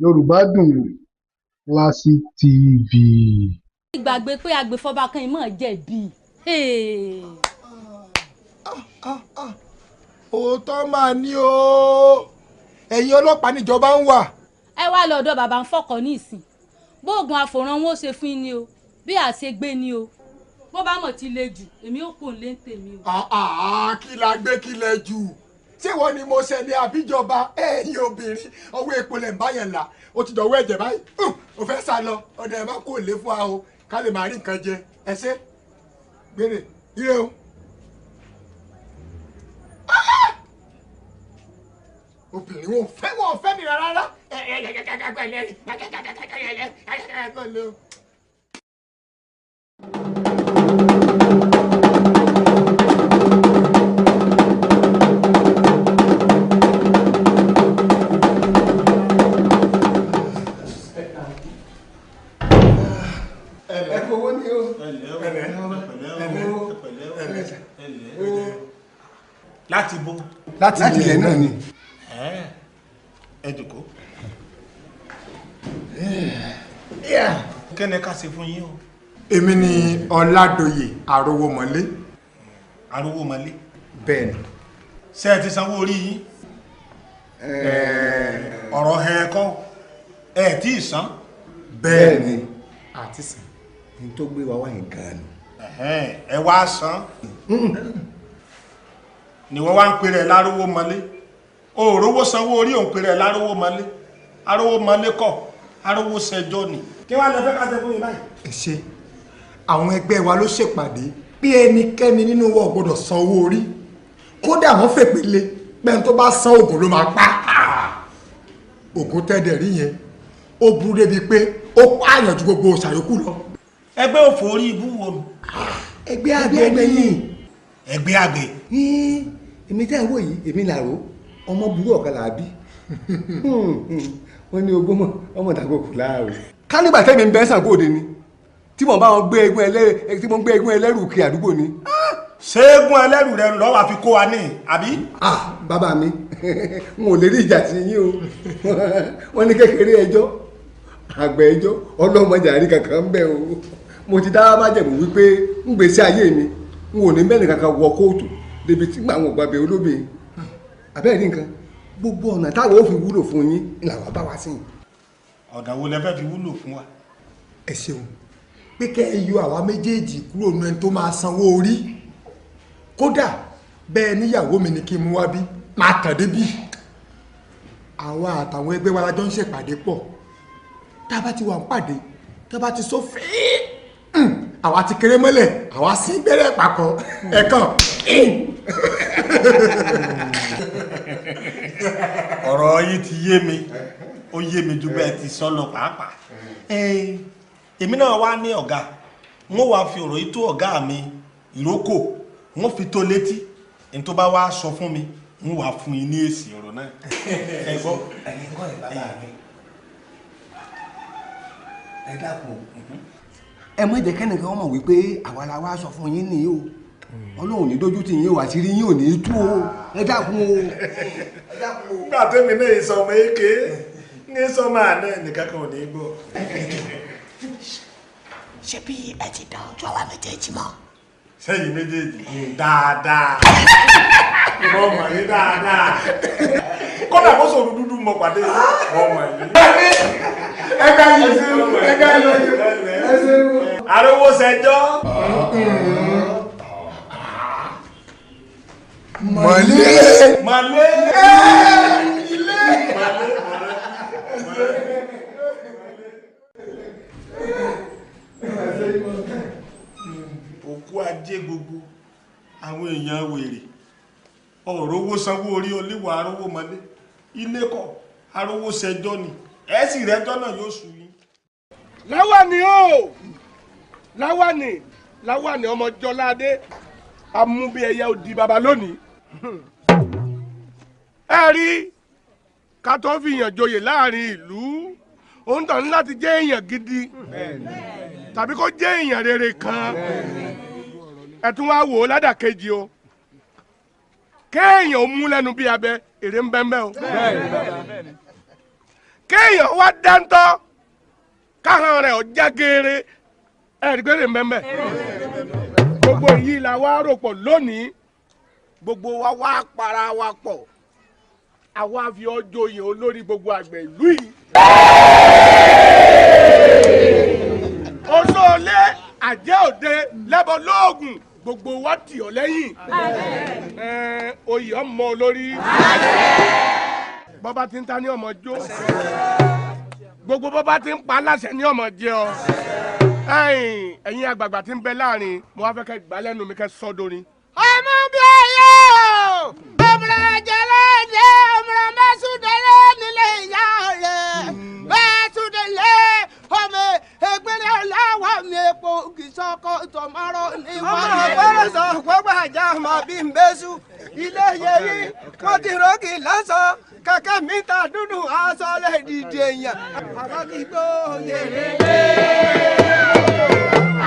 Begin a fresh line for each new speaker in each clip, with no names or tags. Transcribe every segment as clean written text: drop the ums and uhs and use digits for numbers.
Yorùbá Dùn Classic TV.
ìgbàgbé pé agbèfọ́ba kan ìmọ̀ jẹ̀bi.
òótọ́ máa ní o ẹ̀yin ọlọ́pàá níjọba ń wà.
ẹ wá lọ́dọ̀ bàbá ń fọkọ̀ ní ìsìn bóògùn àfòrán wọn ó ṣe fún ni o bí àṣegbé ni o bó bá mọ̀ ti le jù èmi ò kò lé tèmi o.
kí la gbé kí lẹ jù ṣé wọ́n ni mo ṣe ní àbíjọba ẹ̀yin obìnrin ọwọ́ epo lẹ̀ ń bá yẹn là ó ti dọ̀wọ́ ẹ̀jẹ̀ báyìí ó fẹ́ sá lọ ọ̀dọ̀ ẹ̀ má kó lè fún wa o ká lè máa rí nǹkan jẹ ẹ ṣe gbére ire o. obìnrin wọn fẹ́ mi rárá.
láti bó.
láti ilẹ̀ náà ni.
ẹ jòkó. kí ni ká ṣe fún yín o.
èmi ni Ọládòyè Arówómọlé.
Arówómọlé.
bẹ́ẹ̀ ni.
ṣé ẹ ti sanwó orí yín. ọ̀rọ̀ ẹ kọ́ ẹ tí ì san.
bẹ́ẹ̀ ni àti sàn ní tó gbé wa wáyé gan-an ni.
ẹ wá san ni wọ́n wá ń pèrè l'Arówómọlé òòrówó sanwó orí òun pèrè l'Arówómọlé Arówómọlé kọ́ arówó ṣẹjọ́ ni. kí wàá lọ fẹ́ ká ṣe fún yín báyìí.
ẹ ṣe àwọn ẹgbẹ́ wa ló ṣèpàdé pé ẹnikẹ́ni nínú wa ò gbọ́dọ̀ san owó orí kódà wọ́n fèpè lé pẹ́ẹ́n tó bá san oògùn ló máa pa oògùn tẹ́dẹ̀ rí yẹn ó burú débi pé ó pààyàn ju gbogbo ṣàyókù lọ.
ẹgbẹ́ òfò orí ibú wo nù.
ẹgbẹ́ àgbẹ̀ yìí.
ẹgbẹ́ àgbẹ̀.
èmi tẹ́ ń wò yìí èmi làró ọmọ burú ọ̀kan làbí wọ́n ní ogún ọmọ ìdàgbòkù láàrú. ká nígbà tẹ́mi ń bẹ́ Ṣàngóòde ni tí mo bá wọn gbé eégún ẹlẹ́rù kiri àdúgbò ni.
ṣé eégún ẹlẹ́rù rẹ lọ́wọ́ àfi kó wa ní àbí.
bàbá mi n ò lè rí ìjà sí yín o wọ́n ní kékeré ẹjọ́ àgbẹ̀ ẹjọ́ ọlọ́mọdé àrí kankan ń bẹ o mo ti dá májẹ̀mú wípé ń gbèsè ayé mi n ò ní mẹ́rin kankan wọ kóòtù débi tí àwọn ògbàbẹ̀ olóbìn abẹ́rẹ́ nǹkan gbogbo ọ̀nà táwọn ò fi wúlò fún yín làwọn bá wá sí i.
ọ̀nà wo lẹ fẹ́ fi wúlò fún wa.
ẹ ṣeun pé kẹ́ ẹ yọ àwa méjèèjì kúrò nínú ẹni tó máa sanwó orí kódà bẹ́ẹ̀ níyàwó mi ni kí n mú wá bí máa tàn débí àwa àtàwọn ẹgbẹ́ wa lájọ ń ṣèpàdé pọ̀ tá a bá ti wà ń pàdé tá a bá ti sọ fíì àwa ti kéré mọ́lẹ̀ àwa sí bẹ̀rẹ̀ papọ̀ ẹ̀kan.
ọ̀rọ̀ yìí ti yé mi ó yé mi ju bẹ́ẹ̀ ti sọ lọ pàápàá. èmi náà wá ní ọ̀gá wọ́n wá fi ọ̀rọ̀ yìí tó ọ̀gá mi ìrókò wọ́n fi tó létí ní tó bá wá sọ fún mi ń wà fún yín ní èsì ọ̀rọ̀ náà. ẹ gbọ́
ẹ̀yin kọ́ ẹ̀ bàbá mi ẹ dákun ẹ mọ̀ jẹ́ kẹ́nìkan wọ́n mọ̀ wípé àwa la wá sọ fún yín nìyí o Ọlọ́run ní dójú tì yín o àṣírí yín ò ní tú o ẹ dákun o.
nígbà tẹ́mi náà sọ ọmọ èké ní sọmọ àná ẹnìkan kan ò ní gbọ́.
ṣé bí ẹ ti dá ọjọ́ àwa méjèèjì mọ́.
sẹ́yìn méjèèjì dáadáa mo mọ̀ yín dáadáa kódà kó sọ̀rọ̀ dúdú mọ pàdé mo mọ̀ yín.
ẹgbẹ́ yìí
Arówó ṣẹjọ́.
mọ̀lẹ́.
ilé. òkú ajé gbogbo àwọn èèyàn wèrè ọ̀rọ̀ owó sanwó orí olíwà Arówómọlé ilé kọ́ Arówó ṣẹjọ́ ni ẹ̀ sì rẹ́jọ́ náà yóò sùn yín.
Láwàní o Láwàní ọmọ Jọládé amúbí ẹyẹ òdì bàbá lónìí ẹ rí ká tó fi yàn joyè láàrin ìlú òun tàn ní láti jẹ́ èèyàn gidi tàbí kó jẹ́ èèyàn rere kan ẹ tún wá wò ó ládàkejì o kéèyàn ó mú lẹ́nu bí abẹ èrè ń bẹ́ẹ̀ o kéèyàn wá dáńtọ́ káhàn rẹ̀ ọjà geere ẹ̀ẹ́dẹ́gbẹ̀rẹ̀ mẹ́mẹ́ gbogbo èyí la wá rò pọ̀ lónìí gbogbo wa wá para wa pọ̀ àwa fi ọjọ́ yẹn olórí gbogbo àgbẹ̀ ìlú yìí. Oṣoolé àjẹ́ òde lẹ́bọ lóògùn gbogbo wa tì ọ́ lẹ́yìn. Oyè ọmọ olórí. Bọ́bá ti ń ta ní ọmọ jó. Gbogbo bọ́bá ti ń pa aláṣẹ ní ọmọ jẹ ọ. Ẹ̀yin àgbààgbà tí ń bẹ láàrin mo wá fẹ́ kẹ́ gbà lẹ́nu mi kẹ́ sọ́ dorin.
Ọmọ bí ayé o, ọmọ jẹlẹ dé, ọmọ mẹsùdẹlẹ nílé ìyá rẹ, mẹsùdẹlẹ ọmọ ẹgbẹrẹ ọlọwọ mi epo kìsọkọ tọmọrọ ní wọn. ọmọ àgbẹrẹ sọ gbogbo àjà ọmọ bíi mbẹsù ilé yẹrí wọn ti rọgì lọsàn kẹkẹ mítà dúdú aṣọ lè dìde èèyàn. àwọn kì í gbó yèrè lé.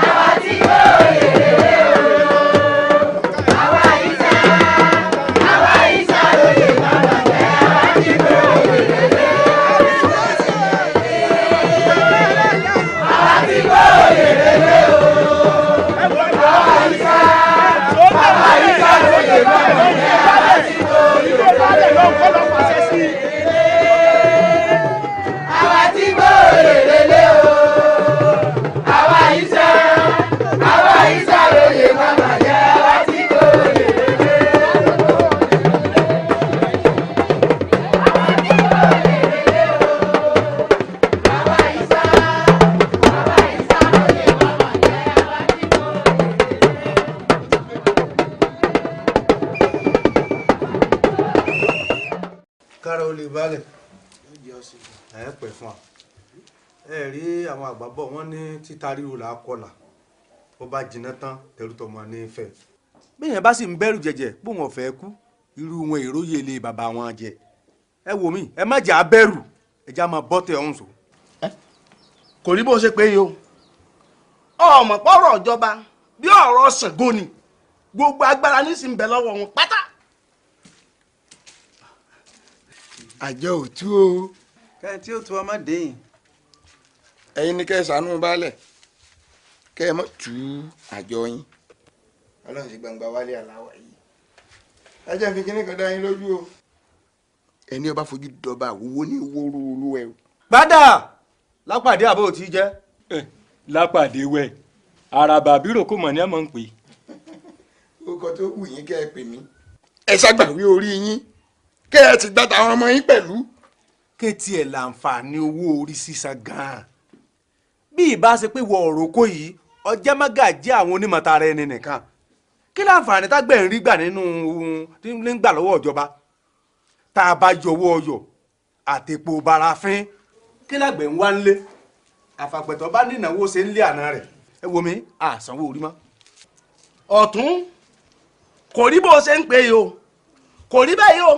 àwọn tí gbó yèrè lé o.
àgbàbọ̀ wọ́n ní títa ríro là á kọlà bó bá jiná tán tẹrútọmọ ní fẹ́. bẹ́ẹ̀ bá sì ń bẹ̀rù jẹ̀jẹ̀ bó wọn fẹ́ kú irú wọn èròyè lè bàbá wọn jẹ. ẹ wò mí ẹ má jà á bẹ̀rù ẹ já máa bọ́ tẹ ọ̀hún sọ.
kò rí bó ṣe pé yìí o ọmọ pọ̀rọ̀ ìjọba bí ọ̀rọ̀ Ṣàngó ni gbogbo agbára ní sì ń bẹ lọ́wọ́ wọn pátá.
àjọ òtú o.
kẹ́hìn tí ó tu ọmọ dẹ́yìn.
ẹ̀yin ni kẹ́ ẹ ṣàánú baálẹ̀ kẹ́ ẹ mọ̀ tú àjọ yín ọlọ́run sì gbangba wálé aláwọ̀ yìí ẹ jẹ́ fi kíní kan dá yín lójú o ẹni ọba fojú dọba àwòwò ní wóró olúwẹ̀ o.
gbádà lápàdé àbò tí jẹ́.
lápàdé wẹ̀ àràbà bírò kò mọ̀ ní àmọ́ ń pè.
orúkọ tó wù yín kẹ́ ẹ pè mí ẹ ṣàgbàwé orí yín kẹ́ ẹ ti gbà táwọn ọmọ yín pẹ̀lú.
kétí ẹ̀ láǹfààní owó orí sísan gan-an bí ìbá ṣe pé wọ ọ̀rọ̀ kó yìí ọjọ́ mágàjí àwọn onímọ̀tara ẹni nìkan kí láǹfààní tágbẹ̀ ń rí gbà nínú nígbà lọ́wọ́ ìjọba tá a bá yọwọ́ ọyọ̀ àtẹ̀pọ̀ barafín kí lágbẹ̀ ń wá ń lé àfàpẹ̀tọ̀ bá ní ìnáwó ṣe ń lé àná rẹ̀ ẹ wo mi àsanwó orí mọ́.
ọ̀tún kò rí bó ṣe ń pè yìí o kò rí bẹ́ẹ̀ yìí o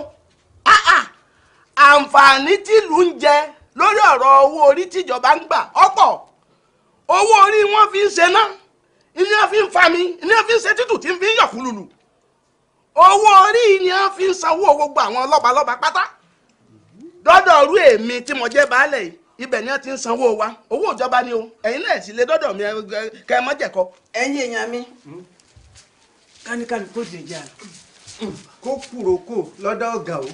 àǹfààní tìlú ń jẹ lórí ọ̀rọ̀ owó orí tíjọba ń gbà ọ̀pọ̀ owó orí wọn fi ń ṣe náà iná fi ń fa mi iná fi ń ṣe títù tí ń fi ń yọ̀kú lulu owó orí ni wọ́n fi ń sanwó gbogbo àwọn lọ́balọ́ba pátá dọ́dọ̀ ọ̀rú èmi tí mo jẹ́ baálẹ̀ yìí ibẹ̀ ni wọ́n ti ń sanwó wa owó ìjọba ni o ẹ̀yin náà sì lè dọ́dọ̀ mi kẹ́ ẹ mọ́ jẹ̀kọ.
ẹ̀yin èèyàn mi kánikánni kò dé jà kó kúrò kó lọ́dọ̀ ọ̀gá o.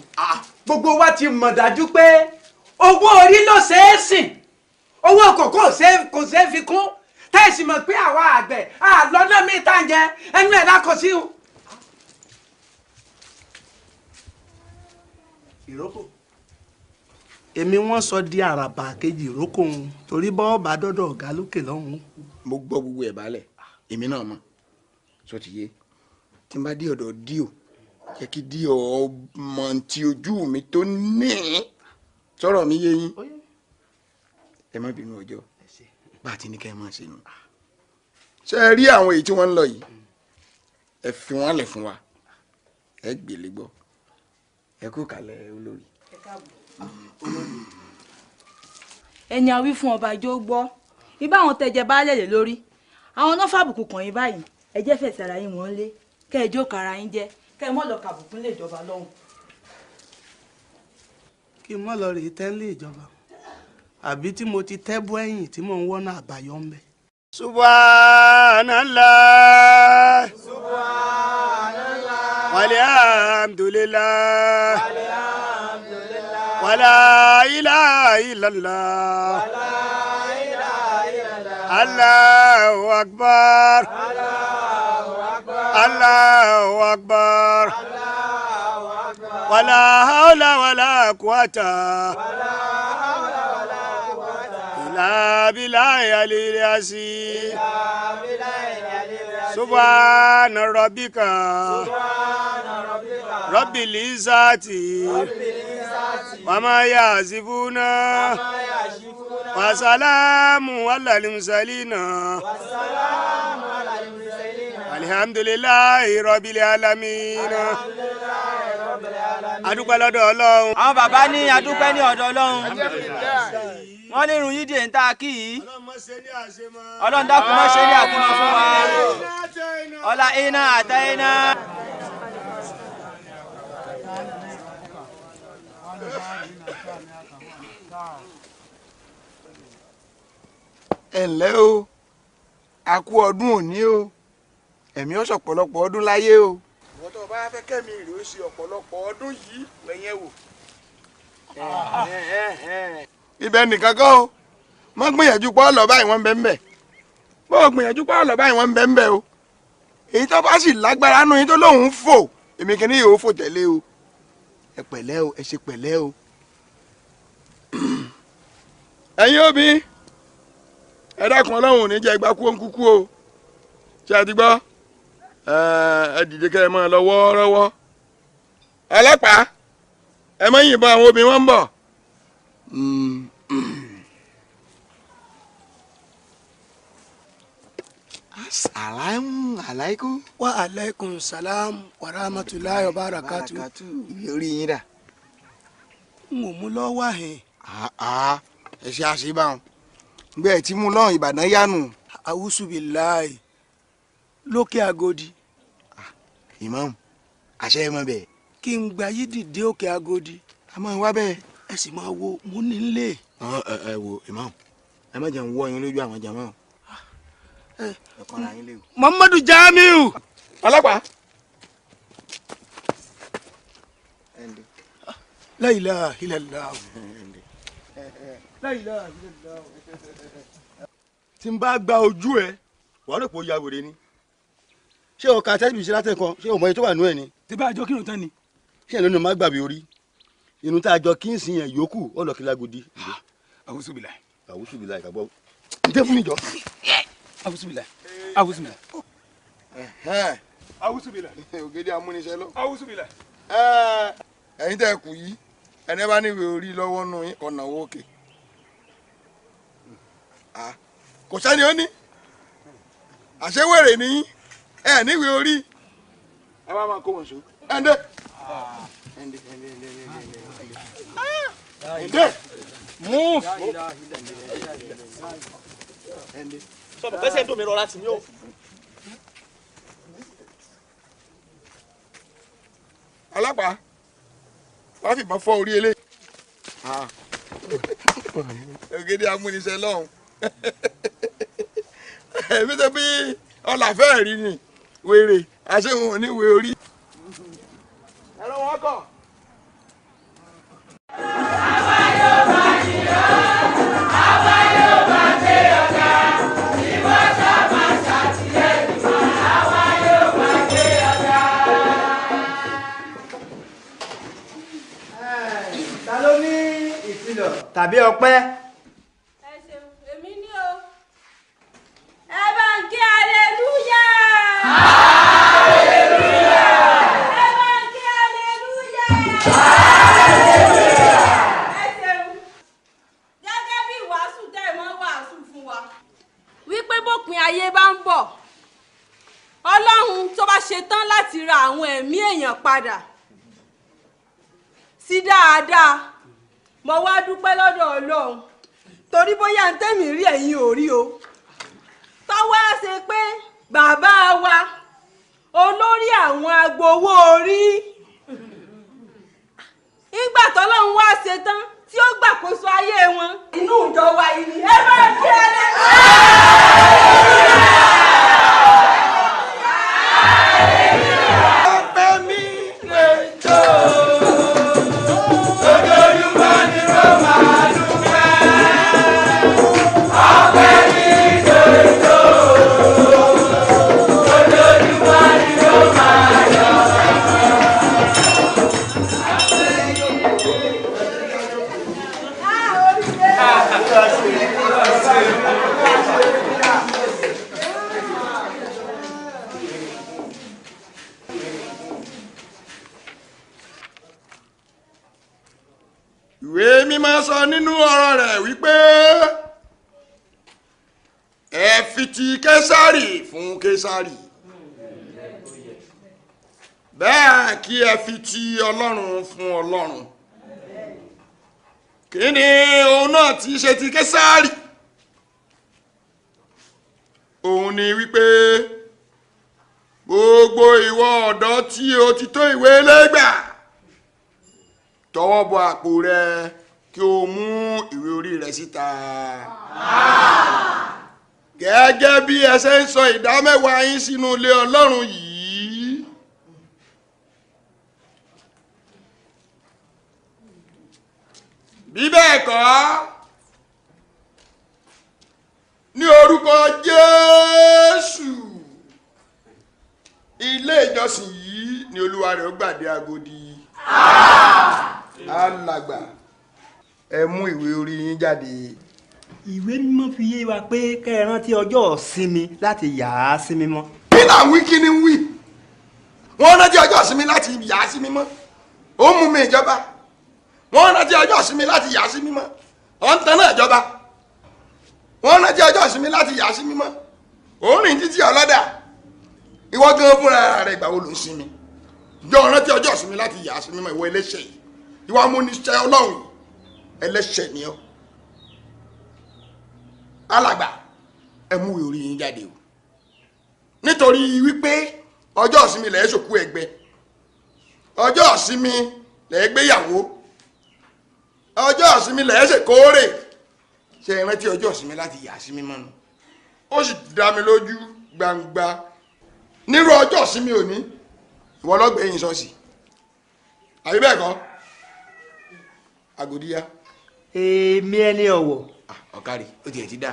gbogbo wa ti mọ̀ dájú pé owó orí ló ṣe é sìn owó kòkó kò ṣe é fi kún tẹ́sí mọ̀ pé àwa àgbẹ̀ àlọ́nà mi tá ń jẹ ẹnu ẹ̀ lákọ̀ sí o.
ìrókò èmi wọ́n sọ di àràbà kejì ìrókò òun torí bọ́ bá dọ́dọ̀ ọ̀gá lókè lọ́hùn-ún.
mo gbọ́ gbogbo ẹ̀ baálẹ̀ èmi náà mọ̀ sọ ti yé tí n bá dé ọ̀dọ̀ díò jẹ́ kí díò ọmọ tí ojú mi tó ní sọ̀rọ̀ mi yé yín ẹ má bínú ọjọ́ bá a ti ní ká ẹ máa ṣe nù. ṣé ẹ rí àwọn èyí tí wọ́n ń lọ yìí ẹ fi wọ́n lẹ̀ fún wa ẹ gbèlè gbọ́ ẹ kú kalẹ̀ olórí.
ẹni àwí fún ọba ìjọ gbọ́ ibà àwọn tẹ̀jẹ̀ baálẹ̀ lé lórí àwọn náà fàbùkù kàn yín báyìí ẹ jẹ́ fẹ̀sẹ̀ ara yín wọ́n lé kẹ́ ẹ jókòó ara yín jẹ́ kẹ́ ẹ mọ̀ lọ kàbùkún lè jọba lọ́hùn.
kí n mọ̀ lọ rèé tẹ́lẹ̀ ìjọba àbí tí mo ti tẹ́ bọ́ ẹ̀yìn tí mò ń wọ́nà àbáyọ ń bẹ̀.
Subhanallah. Subhanallah. Walhamdulillah. Walhamdulillah. Wala ilaha illallah. Wala ilaha illallah. Allahu akbar. Allahu akbar. Allahu akbar. Allahu akbar. Wala hawla wala quwwata. billahi alil azim. Subhana rabbika. Rabbil izzati. Wa ma yasifuna. Wa salamu alal mursalin. Alhamdulillahi rabbil alamin. Adúpẹ́ lọ́dọ̀ Ọlọ́run.
Àwọn bàbá ní adúpẹ́ ní ọ̀dọ̀ Ọlọ́run. Wọ́n ní irun yídì ń ta kí yìí. Ọlọ́run dákun má ṣe ní àkúmọ̀ fún wa. Ọlá iná àtẹ iná.
Ẹ ǹlẹ́ o, a kú ọdún òní o, ẹ̀mí ó ṣọ̀pọ̀lọpọ̀ ọdún láyé o. Ìwọ́n tó bá fẹ́ kẹ́mi rè ó ṣe ọ̀pọ̀lọpọ̀ ọdún yìí wẹ̀yẹn wò. Ibẹ̀ nìkan kọ́ o, má gbìyànjú pọ́ lọ báyìí wọ́n ń bẹ ń bẹ̀. Bó o gbìyànjú pọ́ lọ báyìí wọ́n ń bẹ ń bẹ̀ o. Èyí tó bá sì lágbára nù yín tó lóun fò, èmi kìíní yóò fò tẹ̀lé o. Ẹ pẹ̀lẹ́ o, ẹ ṣe pẹ̀lẹ́ o. Ẹ̀yin òbí, ẹ dákun Ọlọ́run ò ní jẹ́ ìgbà kú òǹkúkú o. Ṣé a ti gbọ́? Ẹ dìde kẹ́ ẹ máa lọ wọ́ọ́rọ́wọ́. Ọlọ́pàá, ẹ má yìnbọn àwọn obìnrin wọn ń bọ̀. Assalamu alaikum.
Wa alaikum salam wa rahmatullahi wa barakatu.
Ìwé orí yín dà.
N ò mú lọ́wọ́ àhìn.
Ẹ ṣe àṣebáwọn. Bẹ́ẹ̀ tí mú lọ́hùn Ìbàdàn yánu.
Awúsùbìláì lókè Agodi.
Imam, àṣẹ ẹ mọ bẹ́ẹ̀.
Kí n gba yídì dé òkè Agodi.
A máa wá bẹ́ẹ̀.
Ẹ sì máa wo mo ní nílé.
Ẹ wo Imam, ẹ má jẹun wọ yín lójú àwọn jàmọ́. Ẹ kọ́ra yín léwu.
Muhammadu Jamiu.
Ọlọ́pàá.
La ilaha illallah. La ilaha illallah.
Tí n bá gba ojú ẹ wàá rò pé ó ya wèrè ni. Ṣé o ka tẹ́lifíṣẹ́ látẹ̀kọ́? Ṣé o mọ iye tó wà nú ẹ̀ ni?
Tí bá a jọ kírun tán ni.
Ṣé ẹ̀ lónìí má gbàgbé orí? Inú tá a jọ kí n sìn yẹn yòókù ó lọ kí lágodi.
Awúsùbìlà.
Awúsùbìlà ìkàgbọ́. Ǹjẹ́ fún mi jọ?
Awúsùbìlà. Awúsùbìlà.
Awúsùbìlà. Ògèdè amúnisẹ́ lọ.
Awúsùbìlà.
Ẹ̀yin tẹ́ kù yìí, ẹni bá níwèé orí lọ́wọ́ nù yín kọ̀nà owó òkè. Kò sẹ́ni ó ní. Àṣewèrè ni ẹ níwèé orí. Ẹ wá máa kó wọn sùn. Ẹ̀ndé. Ẹ̀ndé.
Move. Sọ ma pẹ́sẹ̀ ń dòmí rọra tì mí o.
Ọlọ́pàá, wọ́n fìbọn fọ́ orí elé. Ògèdè amúnisẹ́ lọ́hùn. Èmi tó bí ọlàfẹ́ rí ni wèrè àṣehùn oníwèé orí. Ẹ̀rọ wọn kọ̀.
Ta ló ní ìfilọ̀ tàbí ọpẹ́?
Ẹ ṣeun, èmi ní o. Ẹ bá ń kí aleluya. Aleluya. Ẹ bá ń kí aleluya. Aleluya. Ẹ ṣeun. Gẹ́gẹ́ bí ìwàásù tẹ́ ẹ mọ́ wàásù fún wa. Wípé bópin ayé bá ń bọ̀, Ọlọ́run tó bá ṣe tán láti ra àwọn ẹ̀mí èèyàn padà sí dáadáa, mo wá dúpẹ́ lọ́dọ̀ Ọlọ́run torí bóyá ń tẹ̀mí rí ẹ̀yin ò rí o. Tọ́wọ́ ṣe pé bàbá wa olórí àwọn agbowó orí nígbà tọ́lọ́run wá ṣe tán tí ó gbàkóso ayé wọn inú ìjọ
ìwé mímọ́ sọ nínú ọ̀rọ̀ rẹ̀ wípé ẹ fi ti késárì fún késárì bẹ́ẹ̀ kí ẹ fi ti ọlọ́run fún ọlọ́run. kí ni òun náà ti ṣe ti késárì? òun ni wípé gbogbo ìwọ ọ̀dọ́ tí o ti tó ìwé lẹ́gbà tọwọ́ bọ àpò rẹ kí o mú ìwé orí rẹ síta. gẹ́gẹ́ bí ẹ ṣe ń sọ ìdámẹ́wàá yín sínú ilé ọlọ́run yìí. bí bẹ́ẹ̀ kọ́ ní orúkọ Jésù ilé ìjọsìn yìí ni olúwa rẹ̀ ó gbàdé agodi. alàgbà ẹ mú ìwé orí yín jáde.
ìwé mímọ́ fi yé wa pé kẹ́ ẹ rántí ọjọ́ ìsinmi láti yà á sí mímọ́.
kí là ń wí kí ni ń wí? wọ́n rántí ọjọ́ ìsinmi láti yà á sí mímọ́. ó mú mi ìjọba. wọ́n rántí ọjọ́ ìsinmi láti yà á sí mímọ́. ọ̀ ń tan náà ìjọba. wọ́n rántí ọjọ́ ìsinmi láti yà á sí mímọ́. ó rìn títí ọlọ́dà. ìwọ gan fúnra rẹ̀ ìgbà wo ló ń sinmi? jọ rántí ọjọ́ ìsinmi láti yà á sí mímọ́ ìwọ ẹlẹ́ṣẹ̀ yìí. ìwọ amúniṣẹ́ ọlọ́run ẹlẹ́ṣẹ̀ ni ọ́. alàgbà ẹ mú ìwé orí yín jáde o. nítorí wípé ọjọ́ ìsinmi lẹ́ẹ̀ ṣòkú ẹgbẹ́. ọjọ́ ìsinmi lẹ́ẹ̀ gbéyàwó. ọjọ́ ìsinmi lẹ́ẹ̀ ṣèkórè. ṣe é rántí ọjọ́ ìsinmi láti yà á sí mímọ́ nù. ó sì dá mi lójú gbangba nírú ọjọ́ ìsinmi òní ìwọ lọ́gbẹ̀ẹ́yìn ṣọ́ọ̀ṣì àbí bẹ́ẹ̀ kọ́ Àgòdìyà.
èmi ẹni ọ̀wọ̀.
ọ̀kàrí ó tiẹ̀ ti dá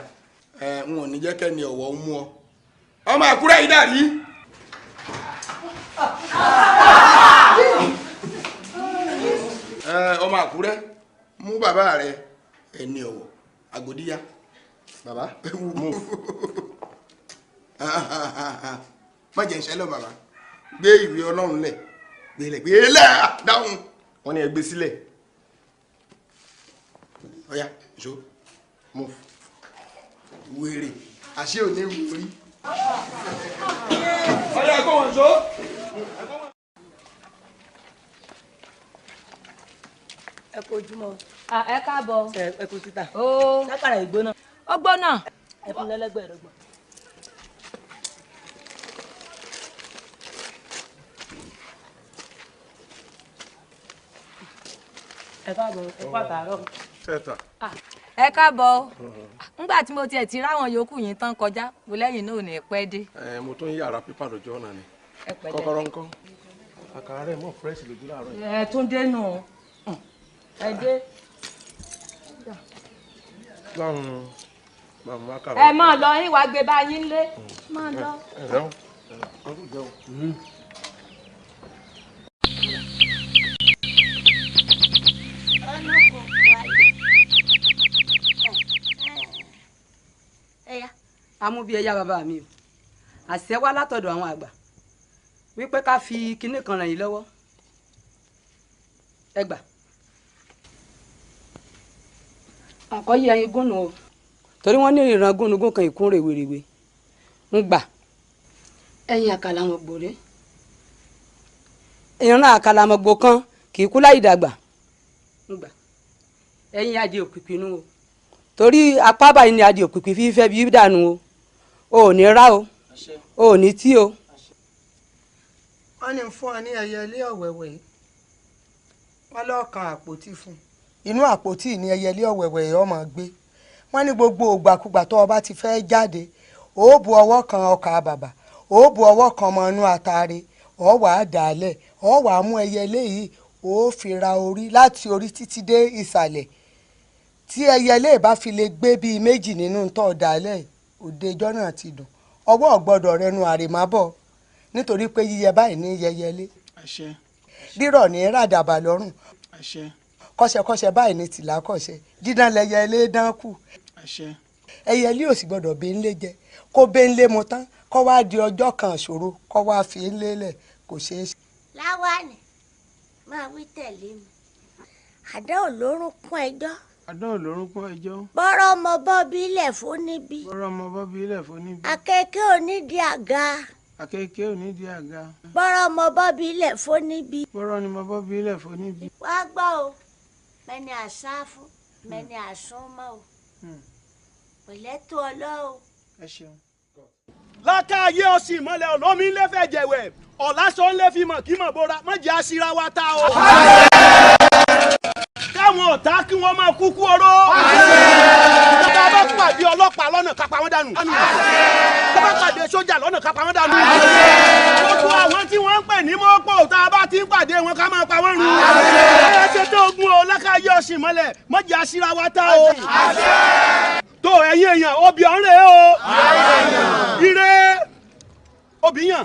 n ò ní jẹ́ kẹ́ni ọ̀wọ̀ mú ọ. ọmọ Àkúrẹ́ yìí dàrí. ọmọ Àkúrẹ́ mú bàbá rẹ ẹni ọ̀wọ̀ Àgòdìyà. bàbá mú má jẹ́ ìṣẹ́lẹ̀ bàbá gbé ìwé ọlọ́run lẹ̀ gbé lẹ̀ dáhùn. wọ́n ní ẹ gbé sílẹ̀. ọ̀yá ìṣó move wèrè àṣé ò ní wúrí. ọ̀yá kó wọn ṣó.
ẹ kú ojúmọ́.
ẹ káàbọ̀.
ẹ kú títà.
ó
lákàrà ìgbóná.
ó gbóná.
ẹ fún lẹ́lẹ́gbẹ̀ẹ́dọ́gbọ̀n. ẹ káàbọ̀ ẹ pàtàkì.
ẹ káàbọ̀ ńgbà tí mo tiẹ̀ ti ráwọn yòókù yín tán kọjá mo lẹ́yìn náà ò ní pẹ́ dé.
mo tún yàrá pípà lójú ọ̀nà ni kọ́kọ́rọ́ ńkọ́ àkàrà rẹ̀ mọ̀ fresh lójú láàárọ̀ yìí.
ẹ tún dé nù ẹ dé. ẹ máa lọ yín wàá gbé bá yín lé máa lọ.
amú bí ẹyá bàbá mi o àṣẹ wá látọ̀dọ̀ àwọn àgbà wípé ká fi kinní kan ràn yín lọ́wọ́ ẹ gbà. àkọ́yé ẹyin gúnnù o torí wọ́n ní ìran gúnnugún kan ìkún rèwerèwe ń gbà ẹyin àkàlàmọ̀gbò rẹ ìran àkàlàmọ̀gbò kan kì í kú láì dàgbà ń gbà ẹyin adìẹ òpìpì nù o torí apá báyìí ni adìẹ òpìpì fífẹ́ bí dànù o ò ní rá o ò ní tí o.
wọ́n ní fún ọ ní ẹyẹ ilé ọ̀wẹ̀wẹ̀ yìí wọ́n lọ́ọ̀kan àpótí fún inú àpótí ní ẹyẹ ilé ọ̀wẹ̀wẹ̀ yìí ọmọ gbé wọ́n ní gbogbo ògbàkúgbà tó o bá ti fẹ́ jáde ó bu ọwọ́ kan ọkà bàbà ó bu ọwọ́ kan ọmọ inú àtàrí ó wà á dàálẹ̀ ó wà á mú ẹyẹ ilé yìí ó fi ra orí láti orí títí dé ìsàlẹ̀ tí ẹyẹ ilé bá fi lè gbé bíi méjì nínú tó dàálẹ̀ òde ijọ́ náà ti dùn ọwọ́ ọ̀gbọ́dọ̀ rẹnu àrèmábọ̀ nítorí pé yíyẹ báyìí ní yẹyẹlé rírọ̀ ní ràdàbà lọ́rùn kọ́ṣẹ́kọ́ṣẹ́ báyìí ní tìlá kọ́ṣẹ́ dídán lẹyẹ ilé dán kù ẹyẹ ilé ò sì gbọ́dọ̀ bí ń lé jẹ kó bẹ́ ń lé mu tán kó wá di ọjọ́ kan ṣòro kó wá fi ń lélẹ̀ kò ṣeé ṣe.
Láwàní máa wí tẹ̀lé mi àdá olórun kún ẹjọ́.
àdá olórun kún ẹjọ́.
bọ́rọ̀ ọmọ bọ́bí ilẹ̀ fún níbí.
bọ́rọ̀ ọmọ bọ́bí ilẹ̀ fún níbí.
akẹ́kẹ́ onídìí àga.
akẹ́kẹ́ onídìí àga.
bọ́rọ̀ ọmọ bọ́bí ilẹ̀ fún níbí.
bọ́rọ̀ ni mo bọ́bí ilẹ̀ fún níbí.
wá gbọ́ o mẹ́ni àṣà fún mẹ́ni àsúnmọ́ o pẹ̀lẹ́ tó ọlọ́ o.
ẹ ṣeun.
lákàáyé ọsì ìmọ̀lẹ̀ olómi ńlẹ́ fẹ́ jẹ̀wẹ̀ ọ̀làṣọ ńlẹ́ fi mọ̀ kí mọ̀ bóra má jẹ́ àṣírà wa ta o. káwọn ọ̀tá kí wọ́n máa kúkú oró. bá a bá pàdé ọlọ́pàá lọ́nà kápá wọn dànù. bá a bá pàdé sójà lọ́nà kápá wọn dànù. gbogbo àwọn tí wọ́n ń pè ní mọ́pọ̀ tá a bá ti ń pàdé wọn ká máa pa wọ́n run. ẹ ṣe tó ogun o lákàáyé ọsì ìmọ̀lẹ̀ má jẹ́ àṣírà wa ta o. tó ẹ̀yin èèyàn obì ọ̀rẹ́ o ire obì yàn.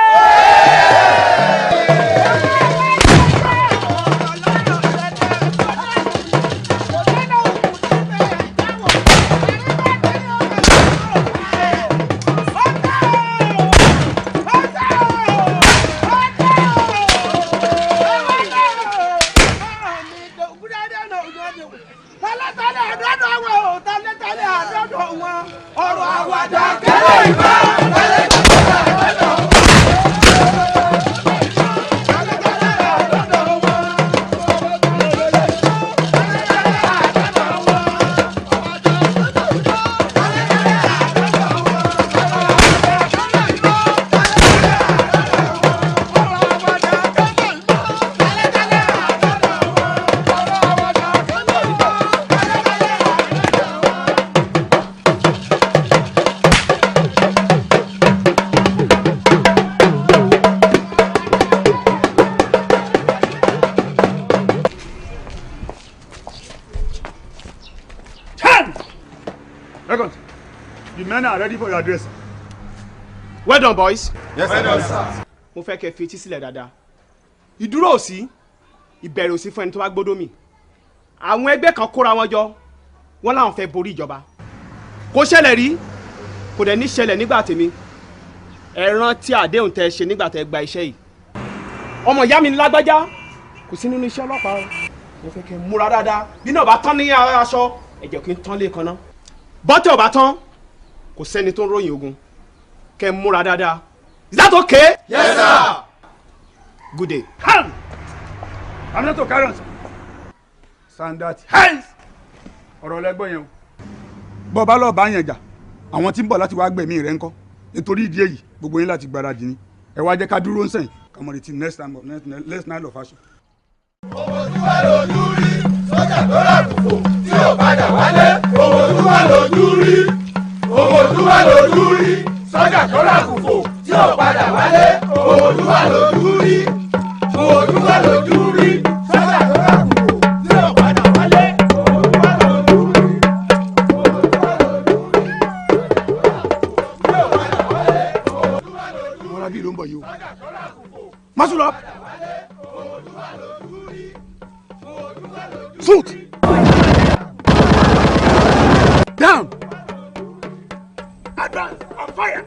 ọ̀rọ̀ àwàdà kẹ́lẹ́ ìbá.
men are ready for your address.
Well done, boys.
Yes,
well done,
sir.
Mo fẹ́ kẹ́ fi etí sílẹ̀ dáadáa. Ìdúró òsì, ìbẹ̀rù òsì fún ẹni tó bá gbódò mì. Àwọn ẹgbẹ́ kan kóra wọn jọ, wọ́n láwọn fẹ́ borí ìjọba. Kò ṣẹlẹ̀ rí, kò dẹ̀ ní ṣẹlẹ̀ nígbà tèmi. Ẹ rántí àdéhùn tẹ́ ṣe nígbà tẹ́ gba iṣẹ́ yìí. Ọmọ ìyá mi ní Lágbájá, kò sí nínú iṣẹ́ ọlọ́pàá o. Mo fẹ́ kẹ́ múra dáadáa. Bí náà bá tán ní aṣọ, ẹ̀jẹ̀ kì í tán lé kan náà. Bọ́tẹ̀ ò bá tán, kò sẹ́ni tó ń ròyìn ogun. Kẹ́ múra dáadáa. Is that okay?
Yes, sir.
Good day.
Hand! I'm not to carry on. Sandati. Hands! Ọ̀rọ̀ lẹ́gbọ́n yẹn o. Bọ́ bá lọ́ọ̀ bá yẹn jà, àwọn tí ń bọ̀ láti wá gbẹ̀mí rẹ̀ ńkọ́. Nítorí ìdí èyí, gbogbo yín láti gbáradì ni. Ẹ wá jẹ́ ká dúró ń sẹ́yìn. Kàmọ́ retí next night of action.
Òmòdúwà lójú rí, sọ́jà tó rà kùkù tí ò padà wálé. Òmòdúwà lójú rí, òmòdúwà lójú rí, sọ́jà tó rà kùkù tí ò padà wálé. Òmòdúwà lójú rí, òmòdúwà lójú rí, sọ́jà tó rà kùkù tí ò padà wálé. Òmòdúwà lójú rí, òmòdúwà lójú rí, tí ò padà wálé.
Wọ́n rábí ló ń bọ̀ yìí o. Mọ́sùlọ́. Shoot! Down! Advance! On fire!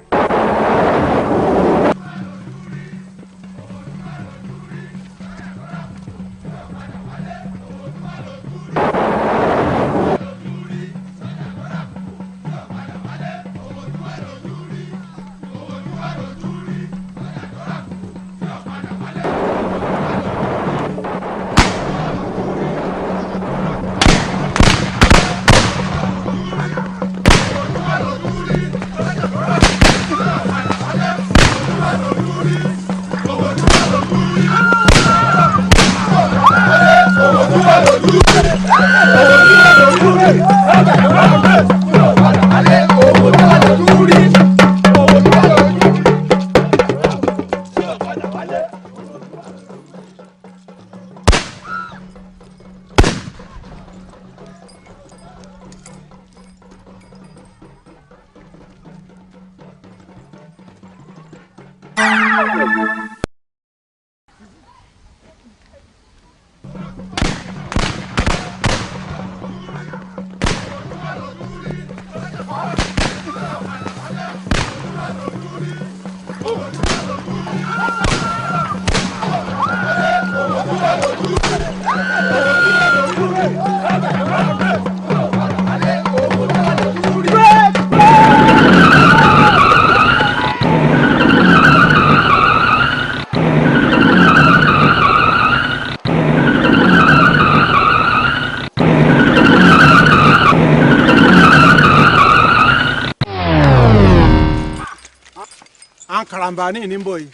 karambà ní ìníbọ̀ yìí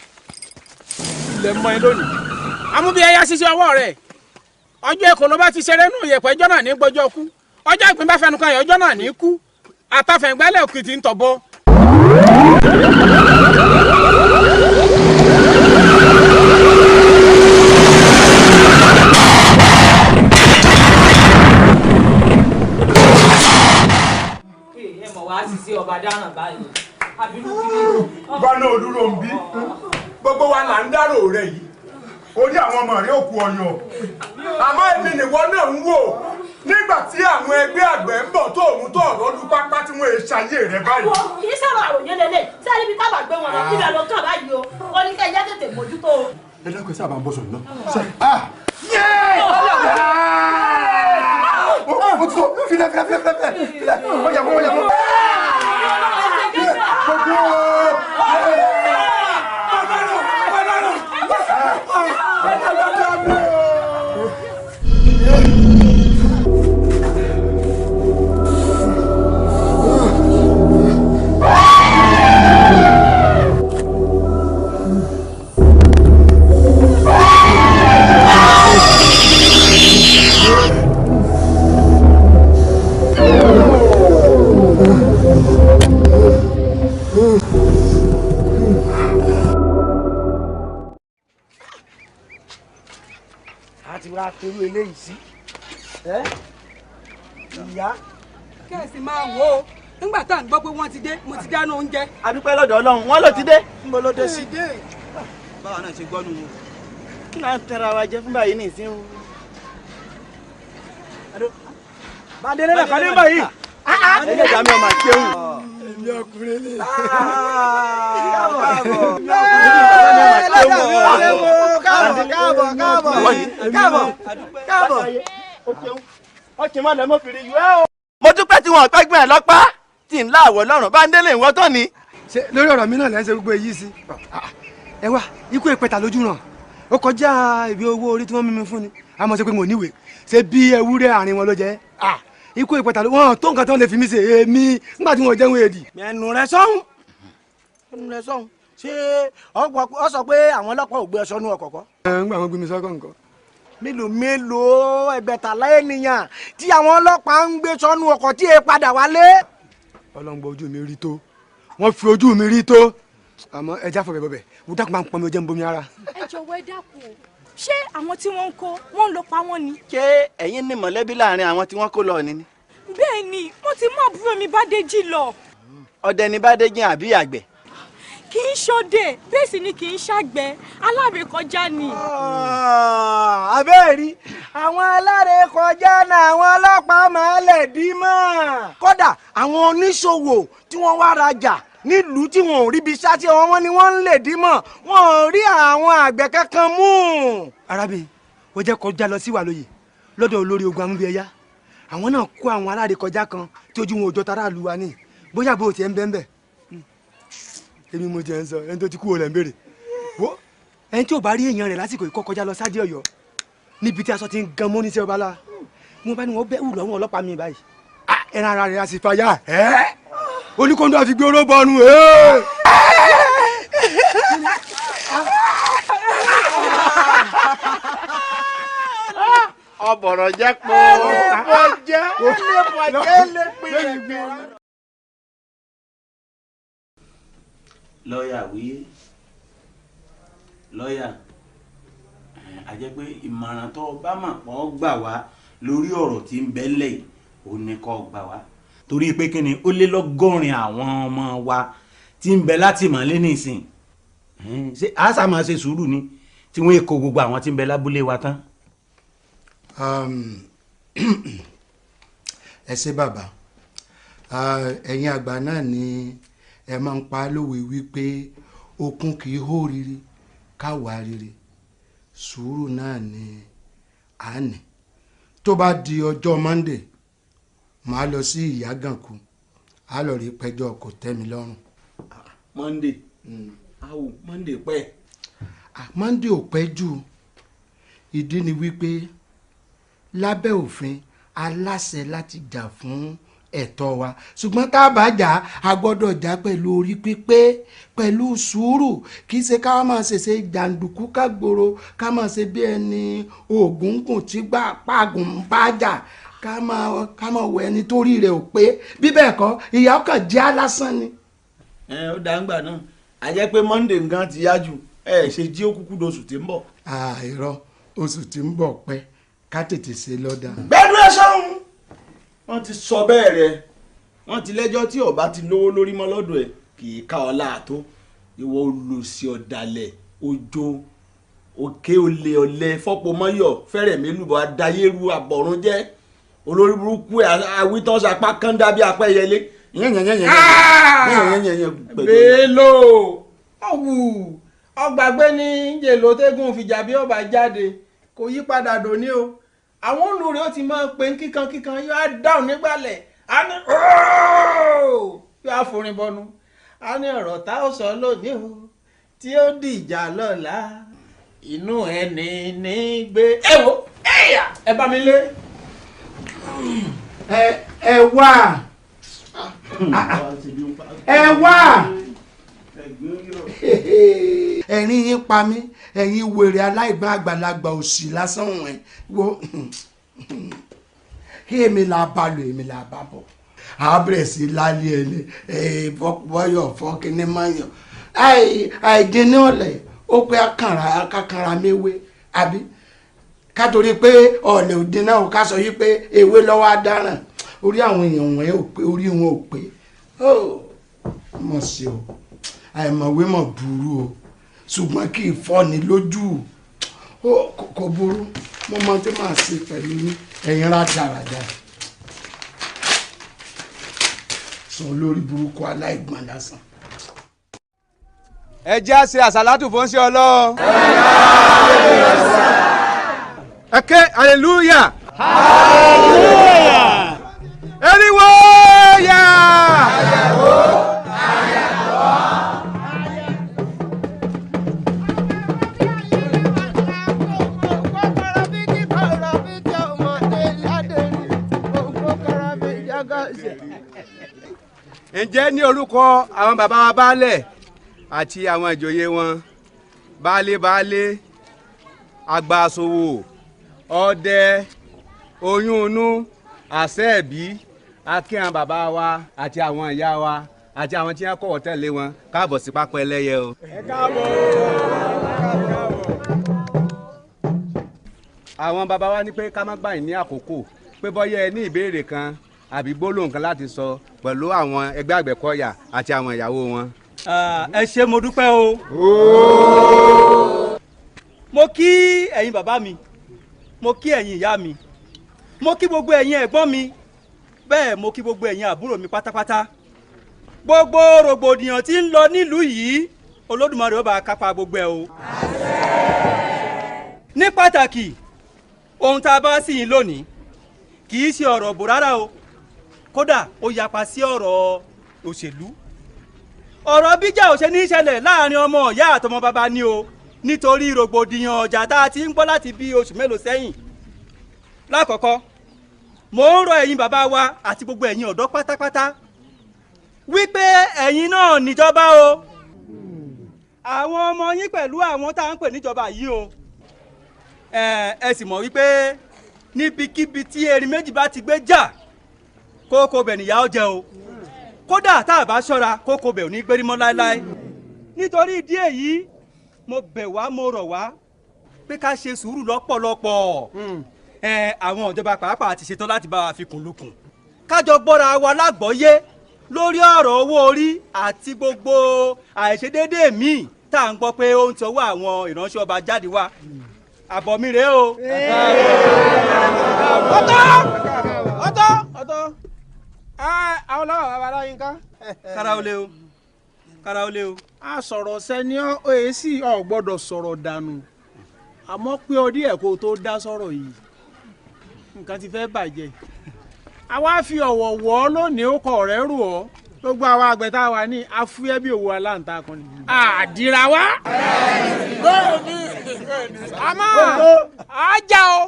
ilẹ̀ mọ́ ẹ lónìí. amúbí ẹyà ṣiṣẹ́ ọwọ́ rẹ̀ ọjọ́ èkó ló bá ti ṣeré nù yẹ̀pẹ̀ ọjọ́ náà ní gbọ́jọ́ kú ọjọ́ ìpín bá fẹnu kan yẹ ọjọ́ náà ní kú àtàfẹ̀ǹgbẹ́lẹ̀ òkìtì ń tọ̀bọ.
ẹ mọ̀ wá sí sí ọba dáràn báyìí.
gbọ́nà olúro ń bí gbogbo wa là ń dárò rẹ̀ yìí orí àwọn ọmọ rẹ̀ òkú ọyọ àmọ́ èmi nìwọ náà ń wò nígbà tí àwọn ẹgbẹ́ àgbẹ̀ ń bọ̀ tó òun tó ọ̀rọ̀ ọdún pápá tí wọ́n ṣe ṣayé rẹ̀ báyìí.
àwọn kì í sọ̀rọ̀ àròyé lélẹ̀ sẹ́ni bí tábà gbé wọn lọ kí lẹ́nu kàn báyìí o ó ní kẹ́ ẹ jẹ́ tètè mójútó.
ẹ dákun sábà ń bọ̀ sọ̀rọ̀ náà. o ti sọ filẹ ọjà mọ.
Irú eléyìí sí ìyá.
kẹ́sì máa wò ó nígbà tá à ń gbọ́ pé wọ́n ti dé mo ti dáná oúnjẹ.
a dúpẹ́ lọ́dọ̀ Ọlọ́run wọ́n ló ti dé níbo ló dé sí.
báwa náà ṣe gbọ́ nù.
kí náà ń tẹra wa jẹ fún báyìí ní ìsín. bàdélé náà kọ́lé báyìí. ẹgbẹ́ ìjà mi ò máa ṣéwù.
èmi ọkùnrin ni.
mo dúpẹ́ tí wọn pẹ́ gbìn ẹ̀ lọ́pàá tí ń láàwọ̀ lọ́rùn bá ń délé ìwọ tán ni.
lórí ọ̀rọ̀ mi náà lẹ́ ń ṣe gbogbo èyí sí. ẹ wá ikú ìpẹta lójú ràn ó kọjá ìwé owó orí tí wọ́n mímú fún ni àmọ́ ṣe pé mo níwèé ṣe bí ewúrẹ́ àárín wọn ló jẹ́ ikú ìpẹta ló wọn tó nǹkan tí wọ́n lè fi mí ṣe èmi nígbà tí wọ́n jẹun èdì.
ẹnu rẹ sọ́hún ṣé ọ sọ pé àwọn ọlọ́pàá ò gbé ọsọ nú ọkọ̀ kọ́.
ń gbà wọn gbé mi sọ́kọ̀ nǹkan.
mélòó ẹgbẹ̀tàlá ènìyàn tí àwọn ọlọ́pàá ń gbé sọ́nù ọkọ̀ tí ẹ padà wálé.
ọlọ́ngbọ ojú mi rí tó wọ́n fi ojú mi rí tó àmọ́ ẹja fọ̀bẹ̀ bọ̀bẹ̀ wò dákun máa ń pọnmi ọjọ́ ń bomi ara.
ẹ jọ̀wọ́ ẹ dákun ṣé àwọn tí wọ́n ń kó wọ́n ń lọ pa wọ́n ni.
ṣé ẹ̀yin ní mọ̀lẹ́bí láàrin àwọn tí wọ́n kó lọ ni.
bẹ́ẹ̀ ni wọ́n ti mú àbúrò mi Bádéjì lọ.
ọdẹ ni Bádéjì àbí àgbẹ̀.
kì í ṣọdẹ bẹ́ẹ̀ sì ni kì í ṣàgbẹ̀ alárékọjá ni.
abẹ́ẹ̀rí àwọn alárékọjá náà àwọn ọlọ́pàá máa lẹ̀ dí mọ́. kódà àwọn oníṣòwò tí wọ́n wá rajà nílùú tí wọn ò ríbi sá tí wọn ni wọ́n ń lè dí mọ́ wọn ò rí àwọn àgbẹ̀ kankan mú.
arábìnrin ó jẹ́ kọjá lọ sí Ìwàlóye lọ́dọ̀ olórí ogun amúbíẹ̀yà àwọn náà kó àwọn alárékọjá kan tí ojú wọn ò jọ tara lu wa ní bóyá bó tiẹ̀ ń bẹ́ẹ̀ bẹ́ẹ̀ èmi mo jẹ́ ń sọ ẹni tó ti kú olè ń béèrè wo ẹni tí ò bá rí èèyàn rẹ̀ lásìkò ìkọ́ kọjá lọ sáde Ọ̀yọ́ níbi tí aṣọ ti ń gan mọ́ ní sí ọba la mo bá ní wọn bẹ́ẹ̀ wù lọ́wọ́ ọlọ́pàá mi báyìí ẹran ara rẹ̀ á sì fàyà oníkóńdó àfi gbé oró bọ́ọ̀nù
ọbọ̀rọ̀ jẹ́ pọ̀ ọbọ̀ jẹ́ lè
lọ́ọ̀yà wí lọ́ọ̀yà a jẹ́ pé ìmọ̀ràn tó bá mà pọ̀ gbà wá lórí ọ̀rọ̀ tí ń bẹ lẹ̀ ò ní kó gbà wá torí pé kí ni ó lé lọ́gọ́rin àwọn ọmọ wa tí ń bẹ láti mọ̀lé nìsín ṣé a sá máa ṣe sùúrù ni tí wọ́n kó gbogbo àwọn tí ń bẹ lábúlé wa tán.
ẹ ṣé bàbá ẹ̀yin àgbà náà ni ẹ máa ń pa lówe wípé okun kì í hó riri káwa riri sùúrù náà ni à ní tó bá di ọjọ́ Monday màá lọ sí Ìyágànkù á lọ rí pẹjọ́ kò tẹ́ mi lọ́rùn.
Monday awo Monday pẹ́.
Monday ò pẹ́ jù ìdí ni wípé lábẹ́ òfin aláṣẹ láti jà fún ẹ̀tọ́ wa ṣùgbọ́n tá a bá jà a gbọ́dọ̀ jà pẹ̀lú orí pípé pẹ̀lú sùúrù kì í ṣe ká máa ṣèṣe jàǹdùkú ká gbòòrò ká máa ṣe bí ẹni ògúngùn tí gbà pàgùn ń bá jà ká máa wọ ẹni tó rí rẹ̀ ò pé bí bẹ́ẹ̀ kọ́ ìyá ọkàn jẹ́ alásán ni.
ó dáńgbà náà a jẹ́ pé Monday nǹkan ti yá jù ṣe jí ó kúkú dóṣù tí ń bọ̀.
irọ́ oṣù tí ń bọ̀ pẹ́ ká tètè ṣe lọ́dà.
gbẹ́dú ẹ sọ́hun wọ́n ti sọ bẹ́ẹ̀ rẹ wọ́n ti lẹ́jọ́ tí ọba ti lówó lórí mọ́ lọ́dọ̀ ẹ̀ kì í ká ọ láàtó ìwọ olùsí ọ̀dàlẹ̀ ojo òkè olè ọ̀lẹ fọ́pọ̀ mọ́yọ̀ fẹ́rẹ̀ mélùbọ̀ adáyérú àbọ̀rún jẹ́ olórí burúkú àwítọ́ sapá kán dábí apẹ́yẹlé
Bello ọ̀wù ọgbàgbé ní jèlò tẹ́gùn fìjà bí ọba jáde kò yí padà dòní o àwọn olùrè ó ti máa ń pe kíkankíkan yóò á dáhùn nígbàlẹ̀ á ní yóò á forin bọnu á ní ọ̀rọ̀ tá ó sọ lónìí o tí ó dìjà lọ́la inú ẹni ní gbé ẹ wo ẹ̀yà ẹ bá mi lé.
ẹ wá ẹ̀rín yín pa mí ẹ̀yin wèrè aláìgbọ́n àgbàlagbà òsì lásán wọn wo èmi là bá lò èmi là bá bọ̀ àbẹ̀rẹ̀ sí lálẹ́ ẹni bọ́yọ̀ fọ́kínní máyọ̀ àìdíní ọ̀lẹ̀ ó pé akákanra méwé àbí ká torí pé ọ̀lẹ̀ òdin náà ká sọ yí pé ewé lọ́wọ́ á dáràn orí àwọn èèyàn wọn ò pé orí wọn ò pé mọ̀ sí o àìmọ̀wé mọ̀ burú o ṣùgbọ́n kì í fọ́ni lójú kò burú mo mọ tí màá ṣe pẹ̀lú ẹ̀yin rádaràdà sọ lórí burúkú aláìgbọ̀n lásán.
ẹ jẹ́ àṣẹ àṣàlátù fún ṣe ọlọ́run. ẹ ké hallelujah. hallelujah. eriwo ya. ǹjẹ́ ní orúkọ àwọn bàbá wa baálẹ̀ àti àwọn ìjòyè wọn baálé àgbà àṣòwò ọdẹ oyún inú àṣẹ ẹ̀bí akíyan bàbá wa àti àwọn ìyá wa àti àwọn tí wọ́n kọ̀wọ́ tẹ̀lé wọn káàbọ̀ sí pápá ẹlẹ́yẹ o. ẹ káàbọ̀. àwọn bàbá wa ní pé ká má gbà yín ní àkókò pé bọ́yá ẹ ní ìbéèrè kan àbí gbólóhùn kan láti sọ pẹ̀lú àwọn ẹgbẹ́ Àgbẹ̀kọ̀yà àti àwọn ìyàwó wọn.
ẹ ṣé mo dúpẹ́ o. mo kí ẹ̀yin bàbá mi mo kí ẹ̀yin ìyá mi mo kí gbogbo ẹ̀yin ẹ̀gbọ́n mi bẹ́ẹ̀ mo kí gbogbo ẹ̀yin àbúrò mi pátápátá gbogbo rògbòdìyàn tí ń lọ nílùú yìí Olódùmarè ó bá kápá gbogbo ẹ̀ o. ní pàtàkì ohun tá a bá sì yín lónìí kì í ṣe ọ̀rọ̀ bò rárá o kódà ó yapa sí ọ̀rọ̀ òṣèlú ọ̀rọ̀ bíjà ò ṣe ní í ṣẹlẹ̀ láàrin ọmọ ìyá àtọmọ bàbá ni o nítorí rògbòdìyàn ọjà tá a ti ń gbọ́ láti bí oṣù mélòó sẹ́yìn lákọ̀ọ́kọ́ mò ń rọ ẹ̀yin bàbá wa àti gbogbo ẹ̀yin ọ̀dọ́ pátápátá wípé ẹ̀yin náà níjọba o àwọn ọmọ yín pẹ̀lú àwọn tá à ń pè níjọba yìí o ẹ sì mọ̀ wípé níbikíbi tí erin méjì bá ti gbé jà kókó bẹ̀ nìyà ó jẹ o kódà tá a bá ṣọ́ra kókó bẹ̀ ò ní gbérí mọ́ láéláé nítorí ìdí èyí mo bẹ̀ wá mo rọ̀ wá pé ká ṣe sùúrù lọ́pọ̀lọpọ̀ àwọn ìjọba pàápàá ti ṣetán láti bá wa fi kùn lukùn kájọ gbọ́ra wa lágbọ́yé lórí ọ̀rọ̀ owó orí àti gbogbo àìṣedéédéé míì tá à ń gbọ́ pé ó ń tọwọ́ àwọn ìránṣẹ́ ọba jáde wá àbọ̀ mi rèé o.
ọ̀tọ̀ àwọn ọlọ́wọ́ bàbá aláyin ká.
kára ó lé o kára ó lé o.
a sọ̀rọ̀ sẹ́ni èsì ọ̀ gbọ́dọ̀ sọ̀rọ̀ dànù àmọ́ pé ọdí ẹ̀ kó tó dá sọ̀rọ̀ yìí nǹkan ti fẹ́ bàjẹ́ àwa fi ọ̀wọ̀ wọ̀ ọ́ lónìí ó kọ̀ rẹ́ rù ọ́ gbogbo àwọn àgbẹ̀ tá a wà ní afúyẹ́ bí òwò aláǹtakùn ni. àdìrà wa. bẹ́ẹ̀ni àmọ́ àjà o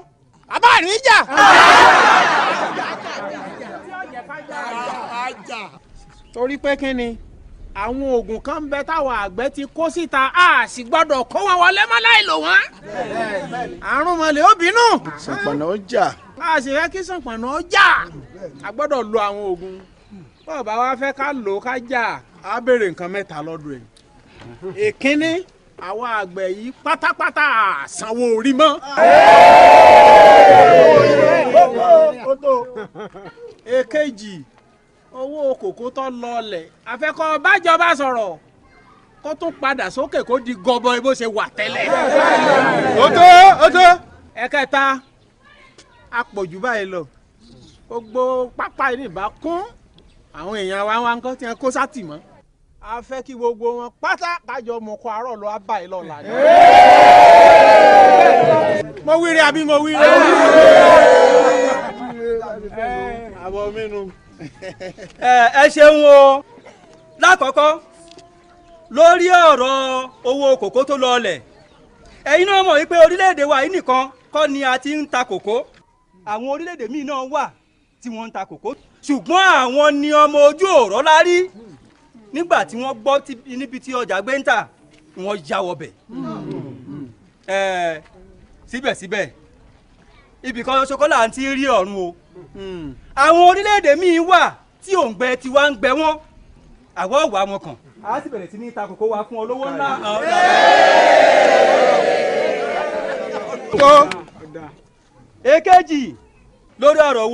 àbá àríjà. torí pé kí ni àwọn oògùn kan ń bẹ táwọn àgbẹ̀ ti kó síta a sì gbọ́dọ̀ kó wọn wọlé mọ́ láì lò wọ́n. àrùn mọ̀lẹ́ ó bínú.
sànpọ̀nà ó jà.
a sì fẹ́ kí sànpọ̀nà ó jà. a gbọ́dọ̀ lo àwọn oògùn. bọ́ọ̀ bá wa fẹ́ ká lò ó ká jà á béèrè nǹkan mẹ́ta lọ́dọ̀ ẹ̀. èkínní àwọn àgbẹ̀ yìí pátápátá sanwó orí mọ́. èkejì owó kòkó tó lọlẹ̀ àfẹ́kọ́ bájọba sọ̀rọ̀ kó tún padà sókè kó di gọbọi bó ṣe wà tẹ́lẹ̀.
ó tó.
ẹ̀kẹta àpọ̀jù báyìí lọ gbogbo pápá yìí nìbá kún àwọn èèyàn wa ń kọ́ tí wọ́n kó sátìmọ́ a fẹ́ kí gbogbo wọn pátá kájọ mọ̀ kó àárọ̀ lọ bá yìí lọ́la ni. mo wíri àbí mo wíri. àbọ̀ mi nu.
ẹ ṣeun o lákọ̀ọ́kọ́ lórí ọ̀rọ̀ owó kòkó tó lọlẹ̀ ẹ̀yin náà mọ̀ wípé orílẹ̀-èdè wa yìí nìkan kọ́ ni a ti ń ta kòkó àwọn orílẹ̀-èdè míì náà wà tí wọ́n ń ta kòkó ṣùgbọ́n àwọn ni ọmọ ojú ọ̀rọ̀ la rí nígbà tí wọ́n gbọ́ níbi tí ọjà gbé ń tà wọ́n ya wọbẹ̀ síbẹ̀síbẹ̀ ibìkan ṣokola ti rí ọ̀run o àwọn orílẹ̀-èdè míì wà tí òǹgbẹ tí wá ń gbẹ wọ́n àwọ̀ wà wọn kàn á sì bẹ̀rẹ̀ sí ní ta kòkó wa fún olówó ńlá. èkejì lórí ọ̀rọ̀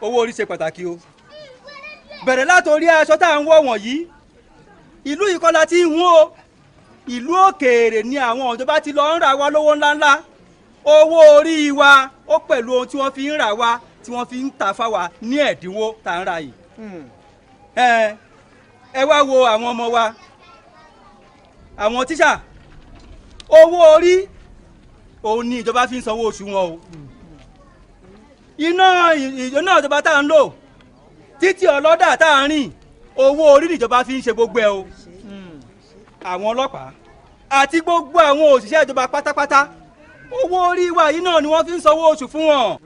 owó orí ṣe pàtàkì o bẹ̀rẹ̀ látòrí aṣọ tá à ń wọ̀ wọ̀nyí ìlú ìkọlá tí ń hún o ìlú òkèèrè ni àwọn ìjọba ti lọ ń rà wá lówó ńláńlá owó orí wa ó pẹ̀lú ohun tí wọ́n fi ń rà wá tí wọ́n fi ń tà fáwa ní ẹ̀dínwó tá à ń rà yìí. ẹ wá wo àwọn ọmọ wa àwọn tíṣà owó orí òun ni ìjọba fi ń sanwó oṣù wọn o iná ìjọba tá à ń lò títí ọlọ́dà tá à ń rìn owó orí níjọba fi ń ṣe gbogbo ẹ o àwọn ọlọ́pàá àti gbogbo àwọn òṣìṣẹ́ ìjọba pátápátá owó orí wa yìí náà ni wọ́n fi ń sanwó oṣù fún wọn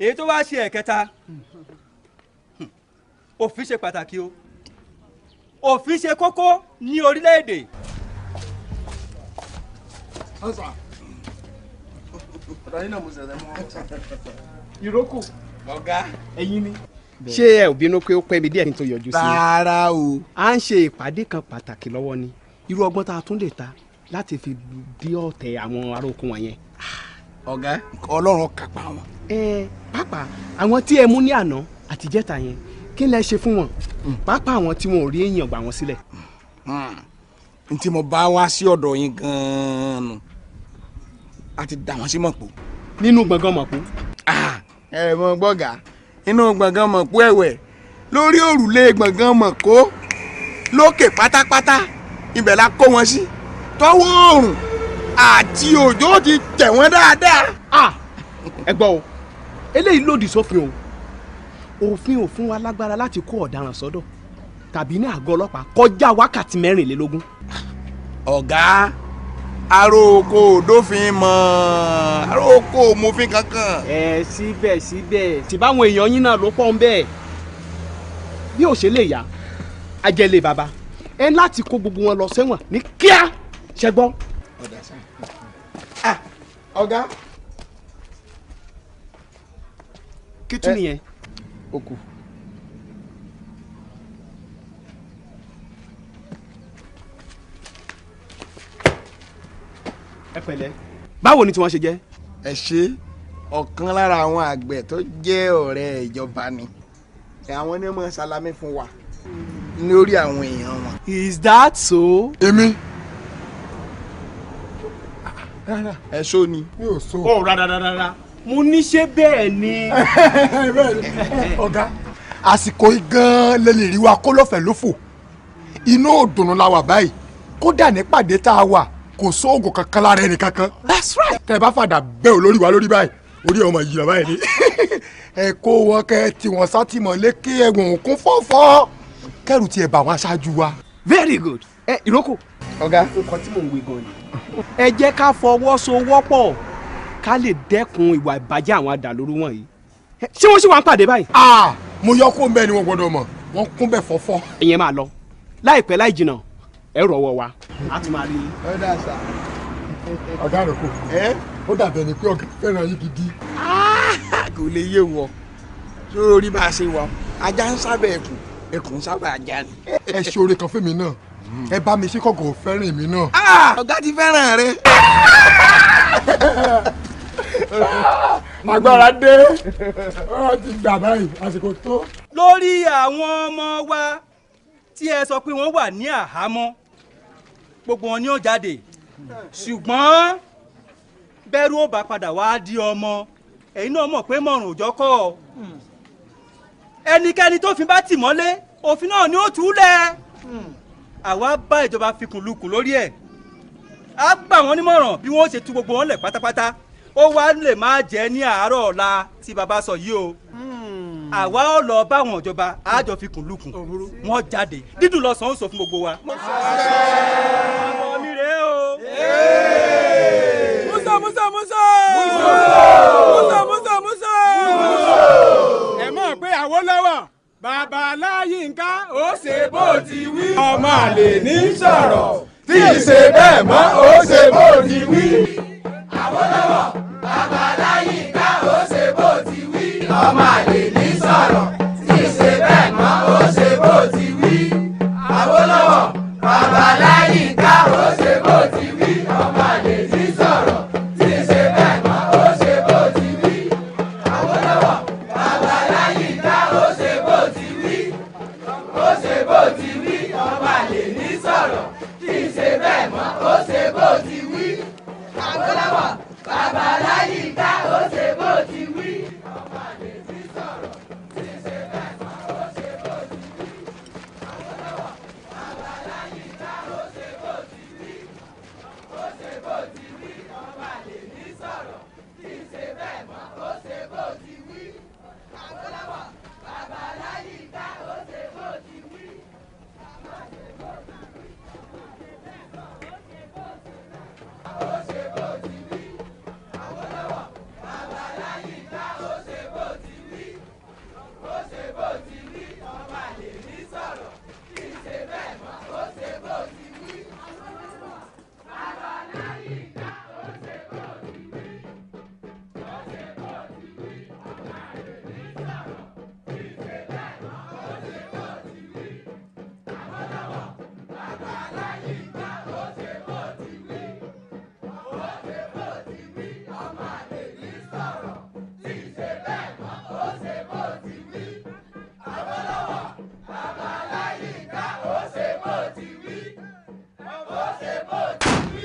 èyí tó wá ṣe ẹ̀kẹta òfin ṣe pàtàkì o òfin ṣe kókó ní orílẹ̀-èdè.
ìrókò
ọ̀gá
ẹ̀yin ni. ṣé ẹ ò bínú pé ó pẹ́ mi díẹ̀ kí n tó yọjú sí i.
rárá o.
à ń ṣe ìpàdé kan pàtàkì lọ́wọ́ ni irú ọgbọ́n tá a tún lè ta láti fi dí ọ̀tẹ̀ àwọn arókun wọ̀nyẹn.
ọ̀gá ọlọ́run kápá wọn.
pàápàá àwọn tí ẹ mú ní àná àtijẹ́ta yẹn kí lẹ ṣe fún wọn pàápàá àwọn tí wọn ò rí èèyàn gbà wọn sílẹ̀.
n tí mo bá wá sí ọ̀dọ̀ yín gan-an nù a ti dà wọ́n sí mọ̀pọ̀.
nínú gbọ̀ngàn mọ̀pọ̀.
ẹ mọ gbọ́gà inú gbọ̀ngàn mọ̀pọ̀ ẹ̀wẹ̀ lórí òrùlé gbọ̀ngàn mọ̀kó lókè pátápátá ibẹ̀ la kó wọn sí tọwọ́ oòrùn àti òjò ti tẹ̀ wọ́n dáadáa.
ẹ gbọ́ o eléyìí lòdì sófin o òfin ò fún wa lágbára láti kó ọ̀daràn sọ́dọ̀ tàbí ní àgọ́ ọlọ́pàá kọjá wákàtí 24.
ọ̀gá aróko òdófin mọ́ aróko òmòfin kankan.
síbẹ̀síbẹ̀ tí báwọn èèyàn yín náà ló pọ̀ ń bẹ́ẹ̀ bí ò ṣe lè yá ajẹ́lé baba ẹ láti kó gbogbo wọn lọ sẹ́wọ̀n ní kíá ṣẹ́gbọ́.
ọ̀gá.
kí tún nìyẹn.
okù.
ẹ pẹ̀lẹ́ báwo ni tí wọ́n ṣe jẹ́.
ẹ ṣe ọ̀kan lára àwọn àgbẹ̀ tó jẹ́ ọ̀rẹ́ ìjọba ni àwọn ní mọ̀ sálámí fún wa lórí àwọn èèyàn wọn.
is that so.
èmi. ẹ sọ ni.
mi ò so.
ó rárá mo ní ṣe bẹ́ẹ̀ ni.
ọ̀gá àsìkò gan-an lè lè rí wa kó lọ́fẹ̀ẹ́ lófò inú òdùnnú la wà báyìí kódà nípàdé tá a wà kò sóògùn kankan lára ẹnì kankan.
that's right.
tẹ bá fàdà bẹ́ olórí wa lórí báyìí orí ọmọ yìí lọ báyìí ni ẹ kó wọn kẹ tí wọn sátìmọ́lé kí ẹ̀wọ̀n kún fọ́fọ́ kẹrù tiẹ̀ bá wọn aṣáájú wa.
very good. ìrókò.
ọ̀gá.
nǹkan tí mò ń wí gan ni. ẹ jẹ́ ká fọwọ́sowọ́pọ̀ ká lè dẹ́kun ìwà ìbàjẹ́ àwọn adàlóru wọ̀nyí ṣé wọ́n ṣì wá ń pàdé báyìí.
mo yọ kó bẹ́ẹ̀ ni wọ́n gbọ́dọ̀ mọ̀ wọ́n kún bẹ́ẹ̀ fọ́fọ́.
ìyẹn máa lọ láìpẹ́ láì jìnnà ẹ rọ̀wọ́ wa a tún máa rí i.
ẹ dá sá ọ̀gá rẹ̀ kò ó dàbẹ̀ ni pé ọ̀gá fẹ́ràn yín gidi.
kò lè yé wọ sórí bá a ṣe wọ ajá ń sábà ẹkùn ń sábà ajá ni.
ẹ ṣe oore kan fún mi náà ẹ bá mi ṣe kọ̀ọ̀kan fẹ́ràn mi náà.
ọ̀gá ti fẹ́ràn rẹ.
agbára dé ọ̀rọ̀ ti gbà báyìí àsìkò tó.
lórí àwọn ọmọ wa tí ẹ sọ pé wọ́n wà ní àhámọ́ gbogbo wọn ni ó jáde ṣùgbọ́n bẹ́rù ó bá padà wá di ọmọ ẹ̀yin náà mọ̀ pé mọ̀rùn òjọ́ kọ́ ẹnikẹ́ni tó fi bá tì mọ́lé òfin náà ni ó tú lẹ̀ àwa bá ìjọba fikùn lukùn lórí ẹ̀ á gbà wọ́n nímọ̀ràn bí wọ́n ṣe tú gbogbo wọn lẹ̀ pátápátá ó wá lè má jẹ́ ní àárọ̀ ọ̀la tí baba sọ yìí o àwa ó lọ bá àwọn ìjọba àjọ fikùn lukùn wọ́n jáde dídùn lọ́sàn-án ó sọ fún gbogbo wa. ọmọ mi rèé o.
Musa Musa Musa Musa Musa Musa ẹ mọ̀ pé Awólọ́wọ̀ bàbá Láyínká ó ṣe bó ti wí. ọmọ àlè ní sọ̀rọ̀
tí ì ṣe bẹ́ẹ̀ mọ́ ó ṣe bó ti wí.
Awólọ́wọ̀ bàbá Láyínká ó ṣe bó ti wí. ọmọ àlè ní sọ̀rọ̀ tí ì ṣe bẹ́ẹ̀ mọ́ ó ṣe bó ti wí. Awólọ́wọ̀ bàbá Láyínká ó ṣe bó ti wí. ọmọ àlè ní sọ̀rọ̀ tí ì ṣe bẹ́ẹ̀ mọ́ ó ṣe bó ti wí. Awólọ́wọ̀ bàbá Láyínká ó ṣe bó ti wí. ó ṣe bó ti wí. ọmọ àlè ní sọ̀rọ̀ tí ì ṣe bẹ́ẹ̀ mọ́ ó ṣe bó ti wí. Awólọ́wọ̀ bàbá Láyínká ó ṣe bó ti wí. ọmọ àlè ní sọ̀rọ̀ tí ì ṣe bẹ́ẹ̀ mọ́ ó ṣe bó ti wí. Awólọ́wọ̀ bàbá Láyínká ó ṣe bó ti wí. ó ṣe bó ti wí. ọmọ àlè ní sọ̀rọ̀ tí ì ṣe bẹ́ẹ̀ mọ́ ó ṣe bó ti wí. Awólọ́wọ̀ bàbá Láyínká ó ṣe bó ti wí. ó ṣe bó ti wí. Awólọ́wọ̀ bàbá Láyínká ó ṣe bó ti wí. ó ṣe bó ti wí. ọmọ àlè ní sọ̀rọ̀ kì í ṣe bẹ́ẹ̀ mọ́ ó ṣe bó ti wí. Awólọ́wọ̀ bàbá Láyínká ó ṣe bó ti wí. ó ṣe bó ti wí. ọmọ àlè ní sọ̀rọ̀ kì í ṣe bẹ́ẹ̀ mọ́ ó ṣe bó ti wí. Awólọ́wọ̀ bàbá Láyínká ó ṣe bó ti wí. ó ṣe bó ti wí. ọmọ àlè ní sọ̀rọ̀ tí ì ṣe bẹ́ẹ̀ mọ́ ó ṣe bó ti wí. Awólọ́wọ̀ bàbá Láyínká ó ṣe bó ti wí. ó ṣe bó ti wí.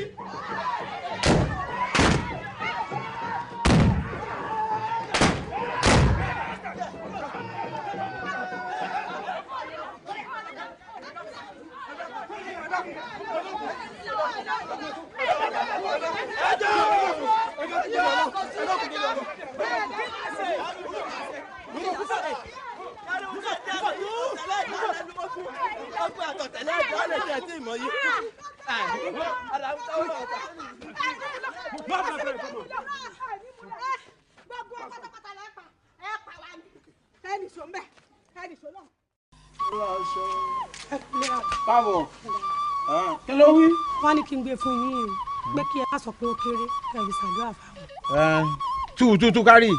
Káàbọ̀. Kí ló wí?
Wọ́n ní kí n gbé fún yín o pé kí ẹ má sọ pé ó kéré kí ẹ fi ṣàdúrà fáwọn.
Tú kárí.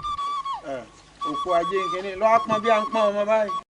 Òkú ajé nkíní lọ́wọ́ pọn bí a ń pọn ọmọ báyìí.